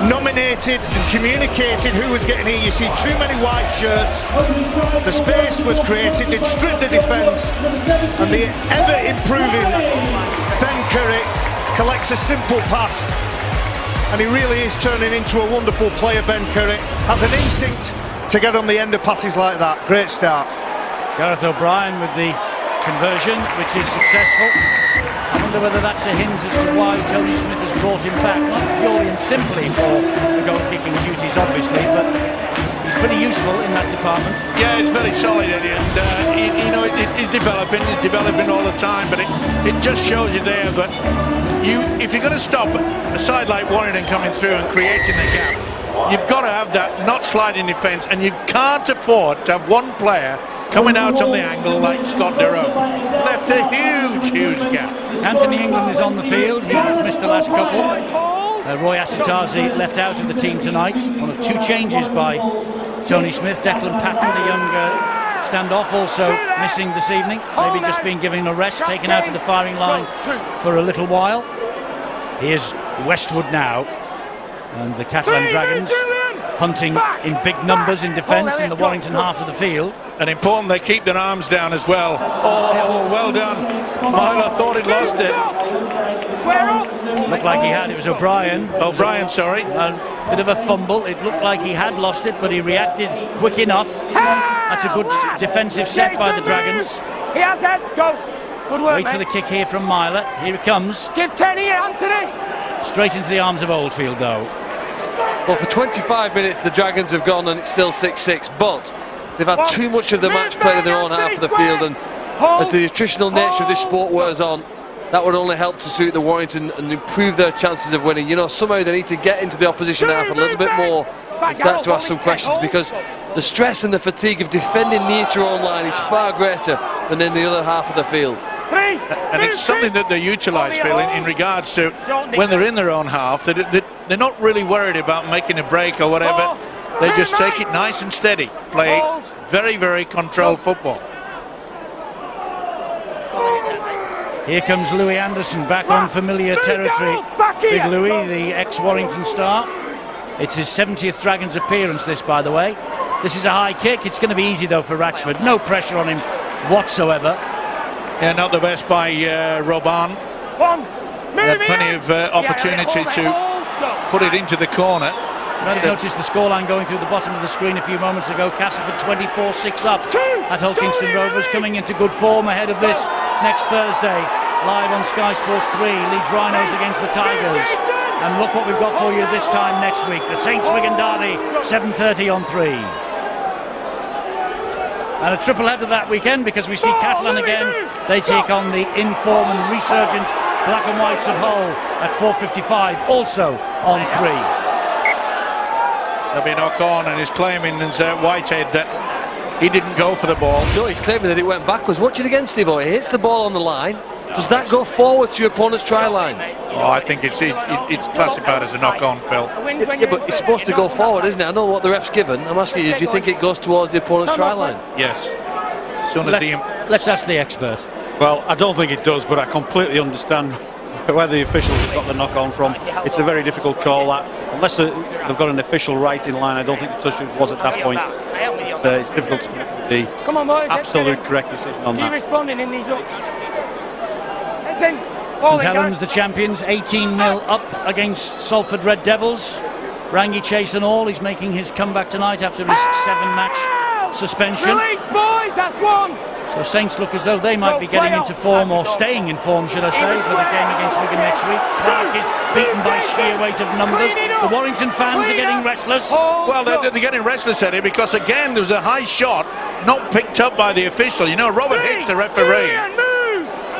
nominated and communicated who was getting here. You see too many white shirts. The space was created, they'd stripped the defence, and the ever improving Ben Curry collects a simple pass, and he really is turning into a wonderful player. Ben Curry has an instinct to get on the end of passes like that. Great start. Gareth O'Brien with the conversion, which is successful. I wonder whether that's a hint as to why Tony Smith has brought him back, not purely and simply for the goal-kicking duties, obviously, but he's pretty useful in that department. Yeah, it's very solid, Eddie, and he's developing all the time, but it just shows you there. But if you're going to stop a side like Warrington coming through and creating the gap, you've got to have that not sliding defence, and you can't afford to have one player coming out on the angle like Scott Duro. Left a huge gap. Anthony England is on the field. He has missed the last couple. Roy Asitazi left out of the team tonight. One of 2 changes by Tony Smith. Declan Patton, the young standoff, also missing this evening. Maybe just being given a rest, taken out of the firing line for a little while. Here's Westwood now. And the Catalan Dragons hunting in big numbers in defence in the Warrington half of the field. And important they keep their arms down as well. Oh, well done. Milo thought he'd lost it. Looked like he had. It was O'Brien. O'Brien, sorry. A bit of a fumble. It looked like he had lost it, but he reacted quick enough. That's a good defensive set by the Dragons. He has that. Go. Good work, Wait for the kick here from Myler. Here it comes. Give 10 here, Anthony. Straight into the arms of Oldfield, though. Well, for 25 minutes the Dragons have gone and it's still 6-6, but they've had too much of the match played in their own half of the field, and as the attritional nature of this sport wears on, that would only help to suit the Warrington and improve their chances of winning. You know, somehow they need to get into the opposition half a little bit more and start to ask some questions, because the stress and the fatigue of defending near to your own line is far greater than in the other half of the field. And it's something that they utilise, Phil, in regards to when they're in their own half. They're not really worried about making a break or whatever. They just take it nice and steady. Play very, very controlled football. Here comes Louis Anderson back on familiar territory. Big Louis, the ex-Warrington star. It's his 70th Dragons appearance, this, by the way. This is a high kick. It's going to be easy, though, for Ratchford. No pressure on him whatsoever. Yeah, not the best by Robban. He had plenty of opportunity to put it into the corner. You might have noticed the scoreline going through the bottom of the screen a few moments ago. Castleford 24-6 up at Hull Kingston Rovers, coming into good form ahead of this next Thursday. Live on Sky Sports 3, Leeds Rhinos against the Tigers. And look what we've got for you this time next week. The Saints Wigan Derby, 7:30 on 3. And a triple header that weekend, because we see Catalan again. They take on the in-form and resurgent Black and Whites of Hull at 4:55, also on 3. There'll be a knock on, and he's claiming, Whitehead, that he didn't go for the ball. No, he's claiming that it went backwards. Watch it again, Steve. It hits the ball on the line. Does that go forward to your opponent's try line? Oh, I think it's classified as a knock on, Phil. Yeah, but it's supposed to go forward, isn't it? I know what the ref's given. I'm asking you, do you think it goes towards the opponent's try line? Yes. As soon as Let's ask the expert. Well, I don't think it does, but I completely understand where the officials have got the knock on from. It's a very difficult call, that. Unless they've got an official right in line, I don't think the touch was at that point. So it's difficult to make the absolute correct decision on that. Responding in these looks. St Helens, the champions, 18-0 up against Salford Red Devils. Rangi chase and all. He's making his comeback tonight after his 7-match suspension. Release, boys, that's one. So Saints look as though they might be getting into form, or staying in form, should I say, for the game against Wigan next week. Clark is beaten by sheer weight of numbers. The Warrington fans are getting restless. Well, they're getting restless, Eddie, because again there was a high shot not picked up by the official. You know, Robert Hicks, the referee.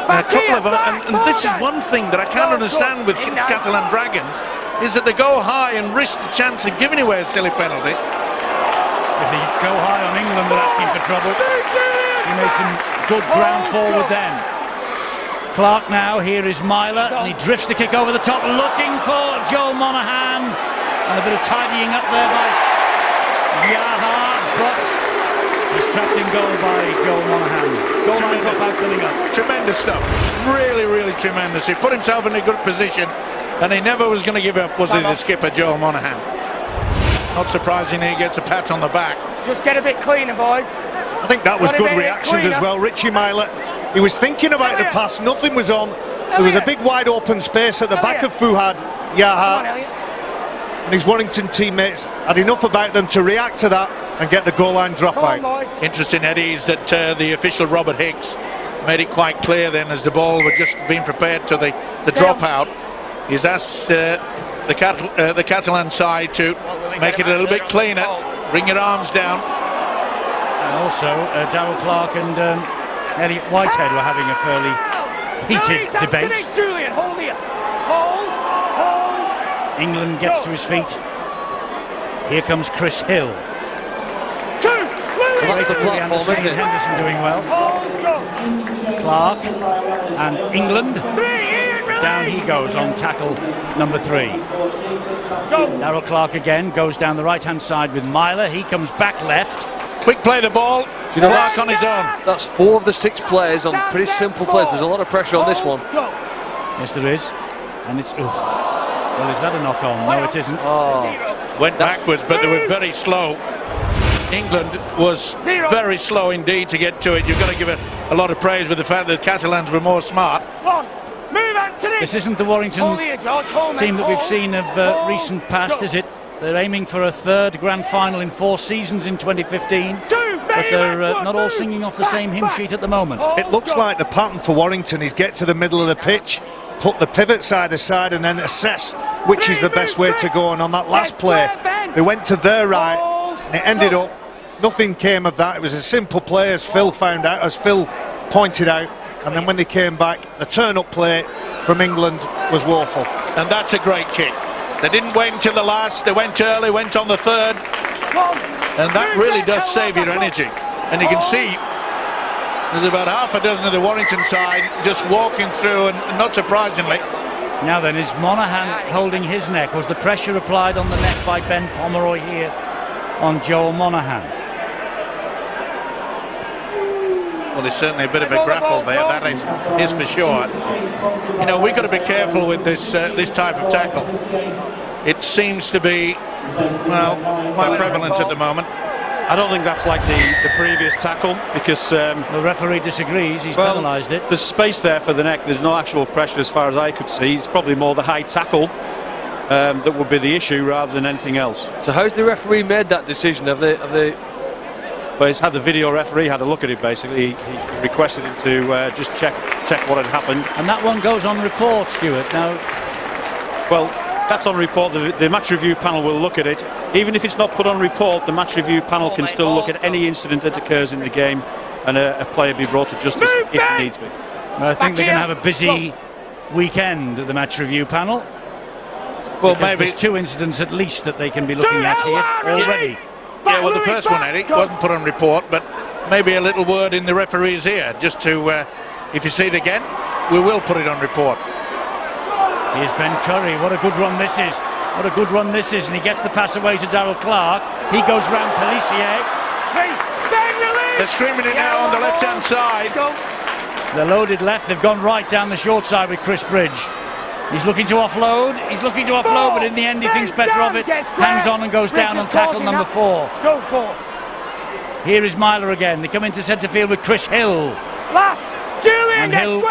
A couple of and this is one thing that I can't understand with Catalan Dragons, is that they go high and risk the chance of giving away a silly penalty. If they go high on England, they're asking for trouble. He made some good ground forward then. Clark now, here is Myler, and he drifts the kick over the top, looking for Joel Monaghan, and a bit of tidying up there by Yaha, but he's trapped in goal by Joel Monaghan. Goal line got out filling up. Tremendous stuff. Really, really tremendous. He put himself in a good position, and he never was going to give up, was he, the skipper, Joel Monaghan? Not surprisingly, he gets a pat on the back. Just get a bit cleaner, boys. I think that was good reactions as well. Richie Myler, he was thinking about the pass, nothing was on. There was a big wide open space at the back of Fuhad Yaha, and his Warrington teammates had enough about them to react to that and get the goal line drop out. Interesting, Eddie, is that the official Robert Hicks made it quite clear then, as the ball was just being prepared to the dropout. He's asked the Catalan side to make it a little bit cleaner, bring your arms down. And also, Darryl Clark and Elliot Whitehead were having a fairly heated debate. Julian, hold here. Hold. England gets to his feet. Here comes Chris Hill. That's the platform, isn't it? Henderson doing well. Clark and England. Down he goes on tackle number 3. Darryl Clark again goes down the right-hand side with Myler. He comes back left. Quick play the ball. Do you know Clark on his own. That's 4 of the 6 players on pretty simple plays. There's a lot of pressure on this one. Yes, there is. And it's... Well, is that a knock-on? No, it isn't. Oh. went backwards, but they were very slow. England was very slow indeed to get to it. You've got to give it a lot of praise with the fact that the Catalans were more smart. This isn't the Warrington team that we've seen of recent past, is it? They're aiming for a third grand final in 4 seasons in 2015, but they're not all singing off the same hymn sheet at the moment. It looks like the pattern for Warrington is get to the middle of the pitch, put the pivot side aside, and then assess which is the best way to go. And on that last play, they went to their right, and it ended up, nothing came of that. It was a simple play, as Phil found out, as Phil pointed out. And then when they came back, the turn-up play from England was woeful. And that's a great kick. They didn't wait until the last, they went early, went on the third, and that really does save your energy. And you can see there's about half a dozen of the Warrington side just walking through, and not surprisingly. Now then, is Monaghan holding his neck? Was the pressure applied on the neck by Ben Pomeroy here on Joel Monaghan? Well, there's certainly a bit of a grapple there, that is for sure. You know, we've got to be careful with this this type of tackle. It seems to be, well, quite prevalent at the moment. I don't think that's like the previous tackle, because the referee disagrees. He's penalised it. There's space there for the neck. There's no actual pressure as far as I could see. It's probably more the high tackle that would be the issue rather than anything else. So how's the referee made that decision? Have they Well, he's had the video referee had a look at it. Basically, he requested him to just check what had happened. And that one goes on report, Stuart. Now, well, that's on report. The match review panel will look at it. Even if it's not put on report, the match review panel can still look at any incident that occurs in the game, and a player be brought to justice if needs be. I think they're going to have a busy weekend at the match review panel. Well, maybe there's 2 incidents at least that they can be looking at here already. Yeah, well, the first one, Eddie, wasn't put on report, but maybe a little word in the referee's ear, just to, if you see it again, we will put it on report. Here's Ben Curry. What a good run this is. What a good run this is. And he gets the pass away to Darrell Clark. He goes round Pellissier. They're streaming it now on the left-hand side. They're loaded left. They've gone right down the short side with Chris Bridge. He's looking to offload. He's looking to offload, but in the end he thinks better of it. Hangs on and goes down on tackle number 4. Go for. Here is Myler again. They come into centre field with Chris Hill. Last. Julian, and Hill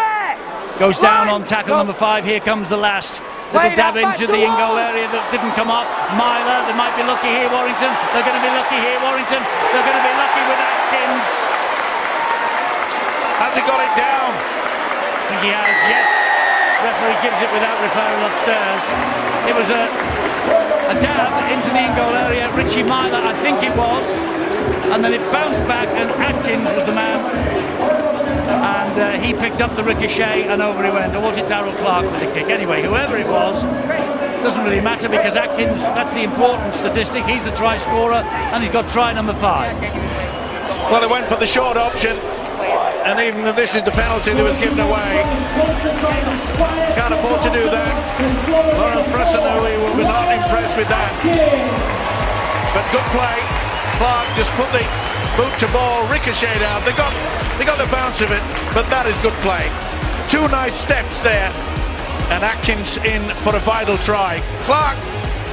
goes down on tackle number 5. Here comes the last. Little dab into the in-goal area that didn't come off. Myler, they might be lucky here, Warrington. They're going to be lucky here, Warrington. They're going to be lucky with Atkins. Has he got it down? I think he has, yes. Referee gives it without referral upstairs. It was a dab into the in-goal area. Richie Myler, I think it was. And then it bounced back, and Atkins was the man. And he picked up the ricochet, and over he went. Or was it Darrell Clark with the kick? Anyway, whoever it was, doesn't really matter, because Atkins, that's the important statistic. He's the try scorer, and he's got try number 5. Well, he went for the short option, and even though this is the penalty that was given away, can't afford to do that. Lauren Frassanui will be not impressed with that. But good play. Clark just put the boot to ball, ricocheted out. They got the bounce of it, but that is good play. 2 nice steps there, and Atkins in for a vital try. Clark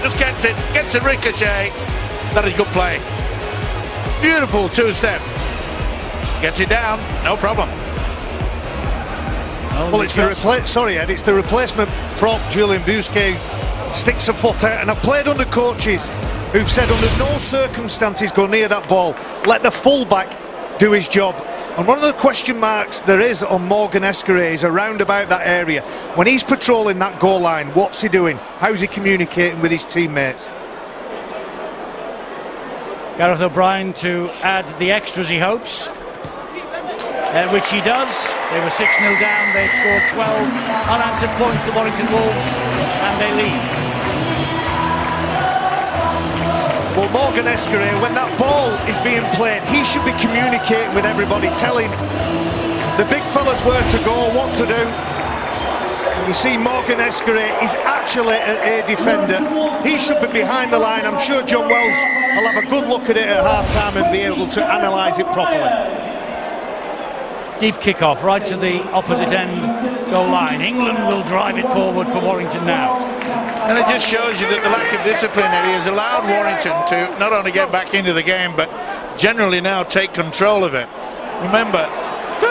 just gets a ricochet. That is good play. Beautiful 2 step. Gets it down, no problem. Well, it's it's the replacement prop, Julian Busquet, sticks a foot out, and I've played under coaches who've said under no circumstances go near that ball, let the fullback do his job. And one of the question marks there is on Morgan Escaré is around about that area. When he's patrolling that goal line, what's he doing? How's he communicating with his teammates? Gareth O'Brien to add the extras, he hopes. Which he does. They were 6-0 down. They've scored 12 unanswered points to Warrington Wolves, and they lead. Well, Morgan Escaré, when that ball is being played, he should be communicating with everybody, telling the big fellas where to go, what to do. You see, Morgan Escaré is actually a defender. He should be behind the line. I'm sure John Wells will have a good look at it at half-time and be able to analyse it properly. Deep kick-off right to the opposite end goal line. England will drive it forward for Warrington now. And it just shows you that the lack of discipline, Eddie, has allowed Warrington to not only get back into the game, but generally now take control of it. Remember,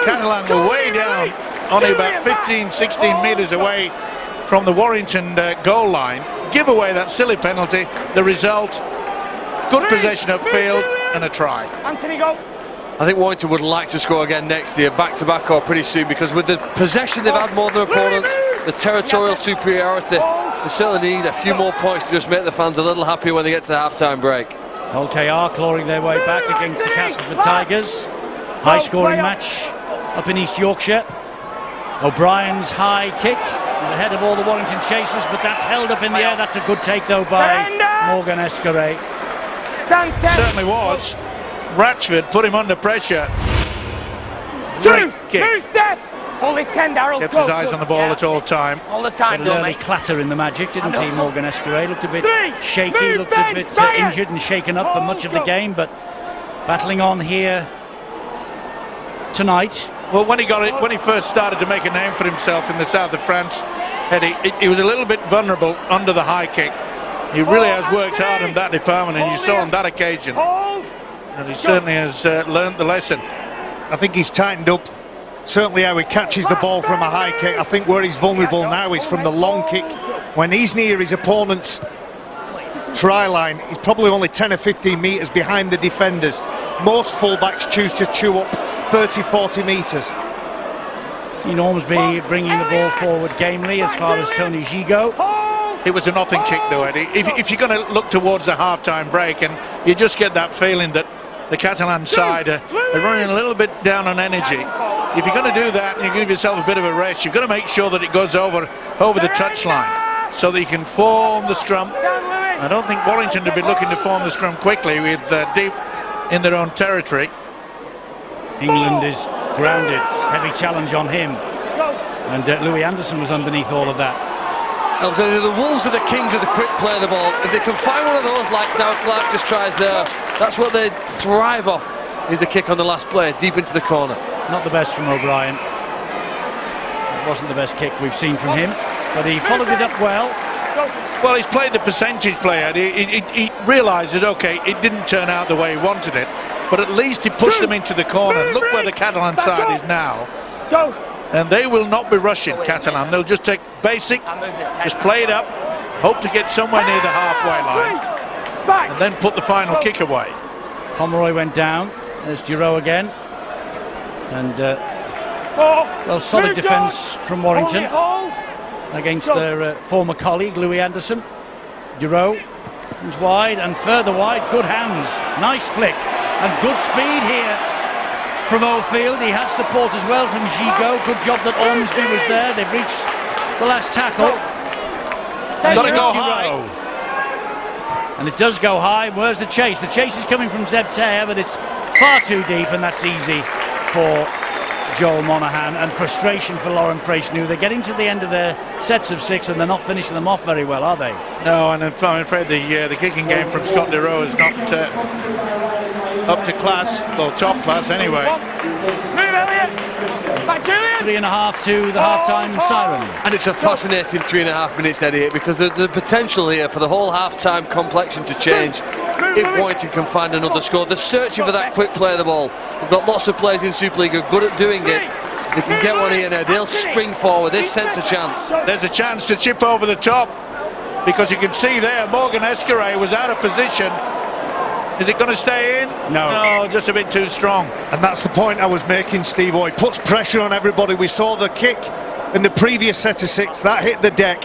Catalan were way down, only about 15, 16 metres away from the Warrington goal line. Give away that silly penalty. The result, good possession upfield and a try. Anthony, go. I think Warrington would like to score again next year, back-to-back or pretty soon, because with the possession they've had more than their opponents, the territorial superiority, they certainly need a few more points to just make the fans a little happier when they get to the half-time break. LKR clawing their way back against the Castleford Tigers. High-scoring match up in East Yorkshire. O'Brien's high kick is ahead of all the Warrington chasers, but that's held up in the air. That's a good take, though, by Morgan Escaray. Certainly was. Ratchford put him under pressure. Great kick. Hold his 10, Darryl. Kept his eyes on the ball at all time. All the time, An early clatter in the Magic, didn't he, Morgan Escaray? Looked a bit shaky, looked a bit injured and shaken up for much of the game, but battling on here tonight. Well, when he first started to make a name for himself in the south of France, Eddie, he was a little bit vulnerable under the high kick. He really has worked hard on that department, and you saw on that occasion. And he certainly has learnt the lesson. I think he's tightened up. Certainly how he catches the ball from a high kick. I think where he's vulnerable now is from the long kick. When he's near his opponent's try line, he's probably only 10 or 15 metres behind the defenders. Most fullbacks choose to chew up 30, 40 metres. Seen Ormsby bringing the ball forward gamely as far as Tony Gigot. It was a nothing kick though, Eddie. If you're going to look towards the half-time break, and you just get that feeling that the Catalan side are running a little bit down on energy. If you're going to do that and you give yourself a bit of a rest, you've got to make sure that it goes over the touchline so that you can form the scrum. I don't think Warrington would be looking to form the scrum quickly with deep in their own territory. England is grounded. Heavy challenge on him. And Louis Anderson was underneath all of that. The Wolves are the kings of the quick play of the ball. If they can find one of those, like Dow Clark just tries there, that's what they thrive off, is the kick on the last play, deep into the corner. Not the best from O'Brien. It wasn't the best kick we've seen from him, but he followed it up well. Well, he's played the percentage player. He realises, okay, it didn't turn out the way he wanted it, but at least he pushed them into the corner. Look where the Catalan side is now. And they will not be rushing Catalan. They'll just take basic, just play it up, hope to get somewhere near the halfway line, and then put the final kick away. Pomeroy went down. There's Giroud again. And, well, solid defence from Warrington against their former colleague, Louis Anderson. Giroud comes wide and further wide. Good hands. Nice flick. And good speed here from Oldfield. He has support as well from Gigot. Good job that Ormsby was there. They've reached the last tackle. Got to go high. And it does go high. Where's the chase? The chase is coming from Zeb Taylor, but it's far too deep, and that's easy for Joel Monaghan, and frustration for Lauren Frace-New. They're getting to the end of their sets of 6 and they're not finishing them off very well, are they? No, and I'm afraid the kicking game from Scott DeRoe is not up to class, well, top class anyway. 3.5 to the half-time siren. And it's a fascinating 3.5 minutes, Eddie, because there's the potential here for the whole half-time complexion to change if Warrington can find another score. They're searching for that quick play of the ball. We've got lots of players in Super League who are good at doing it. They can get one here now. They'll spring forward. They sense a chance. There's a chance to chip over the top, because you can see there Morgan Escaray was out of position. Is it going to stay in? No, just a bit too strong. And that's the point I was making, Steve. He puts pressure on everybody. We saw the kick in the previous set of 6 that hit the deck.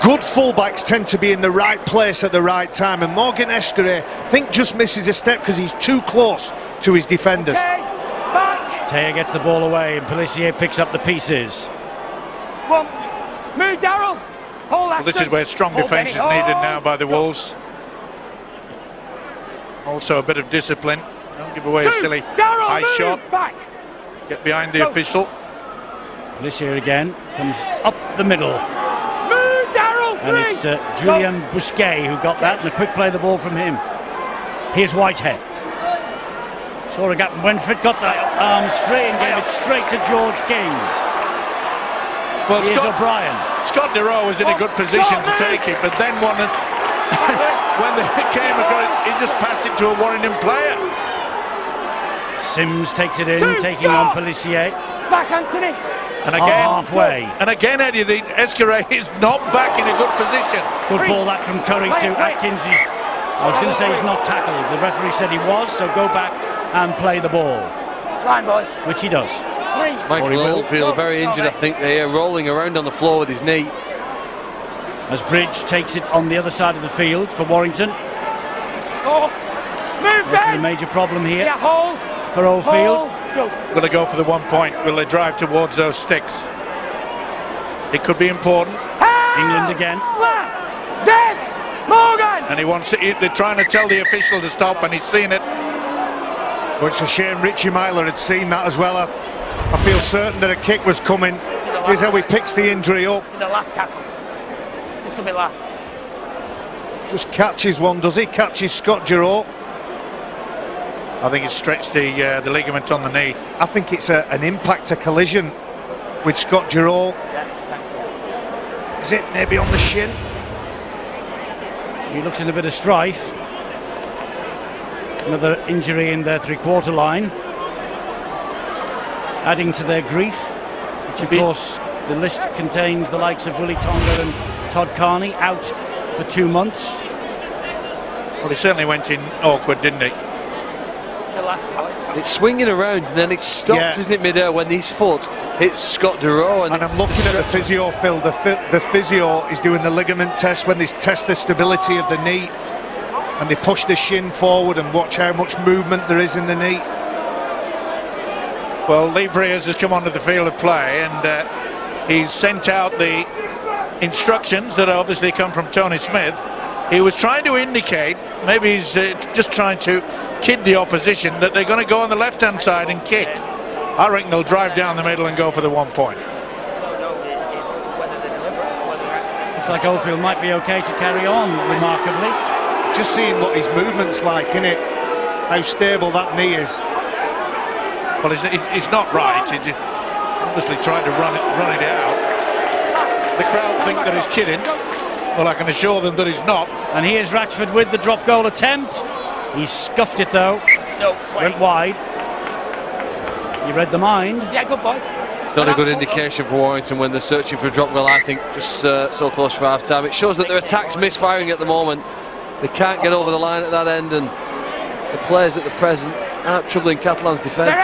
Good fullbacks tend to be in the right place at the right time, and Morgan Escaray, I think, just misses a step because he's too close to his defenders. Taya gets the ball away and Pelissier picks up the pieces. Move, Darryl. Well, this is where strong defence is needed now by the Wolves. Also a bit of discipline. Don't give away a silly high shot. Get behind the official. Pelissier again comes up the middle. And it's Julian Bousquet who got that, and a quick play of the ball from him. Here's Whitehead. Saw a gap and went for it, got the arms free and gave it straight to George King. Well, Here's O'Brien. Scott DeRoe was in a good position to take it, but then when they came across, he just passed it to a Warrington player. Sims takes it in, taking on Pelissier. Back, Anthony. And again, halfway. And again, Eddie, the Escaré is not back in a good position. Good ball that from Curry to Atkins. I was going to say he's not tackled. The referee said he was, so go back and play the ball. Line, boys. Which he does. Michael Oldfield very injured, I think, there, rolling around on the floor with his knee. As Bridge takes it on the other side of the field for Warrington. Oh. Move, This is a major problem here Yeah, hold. for Oldfield. Will they go for the 1 point? Will they drive towards those sticks? It could be important. England again. Dead. Morgan. And he wants it. They're trying to tell the official to stop, and he's seen it. Well, it's a shame Richie Myler had seen that as well. I feel certain that a kick was coming. Here's how he picks the injury up. The last tackle. This will be last. Just catches one, does he? Catches Scott Giroux. I think he's stretched the ligament on the knee. I think it's an impact, a collision with Scott Giroux. Yeah, Is it maybe on the shin? He looks in a bit of strife. Another injury in their three-quarter line, adding to their grief, which of course the list contains the likes of Willie Tonga and Todd Carney out for 2 months. Well, he certainly went in awkward, didn't he? It's swinging around and then it stopped, isn't it, midair when his foot hits Scott DeRoe. And I'm looking at the physio, Phil. The physio is doing the ligament test when they test the stability of the knee, and they push the shin forward and watch how much movement there is in the knee. Well, Lee Breers has come onto the field of play, and he's sent out the instructions that obviously come from Tony Smith. He was trying to indicate, maybe he's just trying to kid the opposition, that they're going to go on the left-hand side and kick. I reckon they'll drive down the middle and go for the 1 point. Looks like Oldfield might be okay to carry on, remarkably. Just seeing what his movement's like, innit? How stable that knee is. Well, he's not right. He's obviously trying to run it out. The crowd think that he's kidding. Well, I can assure them that he's not. And here's Ratchford with the drop goal attempt. He scuffed it though. Went wide. He read the mind. Yeah, good boy. It's not a good indication for Warrington when they're searching for a drop goal, I think, just so close for half-time. It shows that their attack's misfiring at the moment. They can't get over the line at that end, and the players at the present aren't troubling Catalan's defence.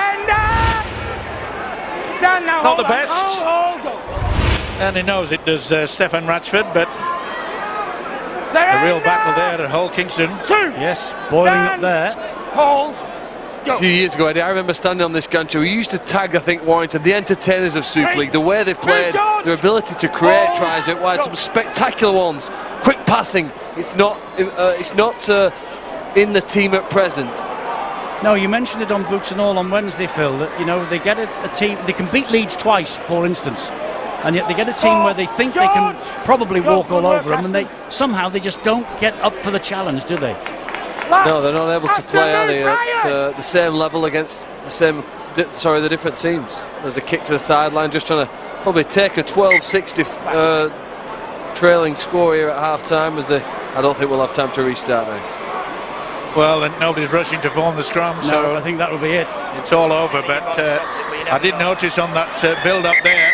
Not the best. And he knows it does Stefan Ratchford, but a real battle there at Hull Kingston. Yes, boiling up there. Hold. A few years ago, Eddie, I remember standing on this gantry. We used to tag, I think, Warrington, the entertainers of Super League, the way they played, their ability to create tries out wide, some spectacular ones, quick passing. It's not in the team at present. No, you mentioned it on Boots and All on Wednesday, Phil, that they get a team, they can beat Leeds twice, for instance, and yet they get a team where they think they can probably walk all over them, and they just don't get up for the challenge, do they? No, they're not able to play, are they, at the same level against the different teams. There's a kick to the sideline, just trying to probably take a 12-60 trailing score here at half-time, I don't think we'll have time to restart now. Well, and nobody's rushing to form the scrum, so I think that will be it. It's all over, but I did notice on that build-up there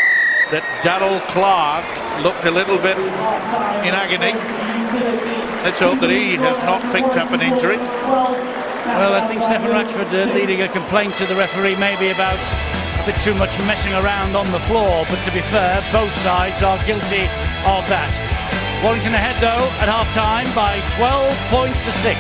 that Darryl Clark looked a little bit in agony. Let's hope that he has not picked up an injury. Well, I think Stefan Ratchford leading a complaint to the referee maybe about a bit too much messing around on the floor, but to be fair, both sides are guilty of that. Warrington ahead though at half-time by 12 points to 6.